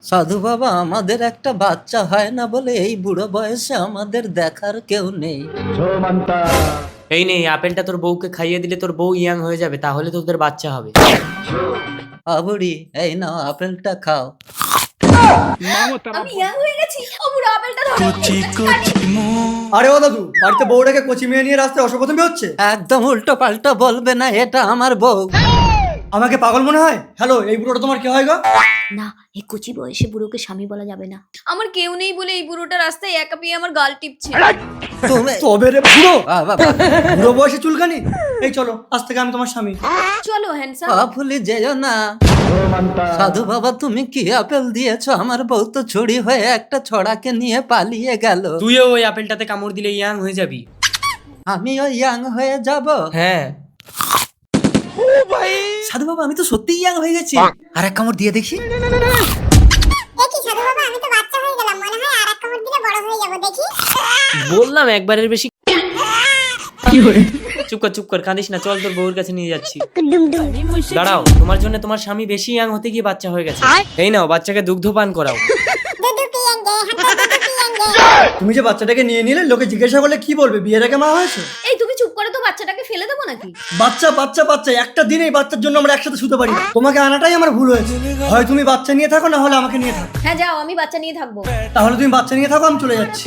সাধু বাবা, আমাদের একটা বাচ্চা হয় না বলে এই বুড়ো বয়সে আমাদের দেখার কেউ নেই। এই নে, এই আপেলটা তোর বউকে খাইয়ে দিলে তোর বউ ইয়াং হয়ে যাবে, তাহলে তোদের বাচ্চা হবে। বুড়ি, এই নাও আপেলটা খাও। আমি ইয়াং হয়ে গেছি। ও বুড়ো আপেলটা ধরো। আরে ও দাদু, বাড়িতে বউটাকে কচি মেয়ে নিয়ে রাস্তায় অসভ্যতামি হচ্ছে। একদম উল্টো পাল্টা বলবে না, এটা আমার বউ। আমাকে পাগল মনে হয়? হ্যালো, এই বুড়োটা তোমার কি হয় গো? না, এই কচি বয়সে বুড়োকে স্বামী বলা যাবে না। আমার কেউ নেই বলে এই বুড়োটা রাস্তায় একা পেয়ে আমার গাল টিপছে। তুমি তবে রে বুড়ো, বাবা, বুড়ো বয়সে চুলকানি। এই চলো, আজ থেকে আমি তোমার স্বামী। চলো হ্যান্ডসাম। ভুলে যেও না। সাধু বাবা, তুমি কি আপেল দিয়েছো? আমার বউ তো চুরি হয়ে একটা ছড়াকে নিয়ে পালিয়ে গেল। তুইও ওই আপেলটাতে কামড় দিলে ইয়াং হয়ে যাবি। আমিও ইয়াং হয়ে যাব? হ্যাঁ। সাধু বাবা, আমি তো সত্যি ইয়াং হয়ে গেছি। আর এক কামড় দিয়ে দেখি। দেখি সাধু বাবা, আমি তো বাচ্চা হয়ে গেলাম, মনে হয় আর এক কামড় দিলে বড় হয়ে যাবো, দেখি। বললাম একবারের বেশি। চুপ কর, কাঁদিস না, চল তোর বউর কাছে নিয়ে যাচ্ছি। দাঁড়াও, তোমার জন্য তোমার স্বামী বেশি ইয়াং হতে গিয়ে বাচ্চা হয়ে গেছে। এই নাও, বাচ্চাকে দুগ্ধ পান করাও। দুধু পিয়েঙ্গে, হাতে দুধু পিয়েঙ্গে। তুমি যে বাচ্চাটাকে নিয়ে নিলে, লোকে জিজ্ঞাসা করলে কি বলবে? বিয়ের আগে মা হয়েছে? এই তুমি চুপ করে, তো বাচ্চাটাকে ফেলে দেবো নাকি? বাচ্চা বাচ্চা বাচ্চা, একটা দিন এই বাচ্চার জন্য আমরা একসাথে শুতে পারি না। তোমাকে আনাটাই আমার ভুল হয়েছে। হয় তুমি বাচ্চা নিয়ে থাকো, না হলে আমাকে নিয়ে থাকো। হ্যাঁ যাও, আমি বাচ্চা নিয়ে থাকবো। তাহলে তুমি বাচ্চা নিয়ে থাকো, আমি চলে যাচ্ছি।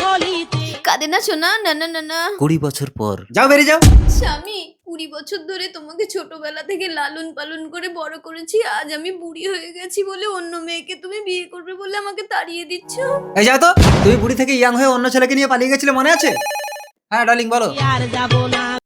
কাঁদে না শোনা, না না না না। 20 বছর পর। যাও, বেরিয়ে যাও। স্বামী, 20 বছর ধরে তোমাকে ছোটবেলা থেকে লালন পালন করে বড় করেছি। আজ আমি বুড়ি হয়ে গেছি বলে অন্য মেয়েকে তুমি বিয়ে করবে বলে আমাকে তাড়িয়ে দিচ্ছ। এই যাও তো, তুমি বুড়ি থেকে ইয়াং হয়ে অন্য ছেলেকে নিয়ে পালিয়ে গেছিলে, মনে আছে? হ্যাঁ ডার্লিং, বলো।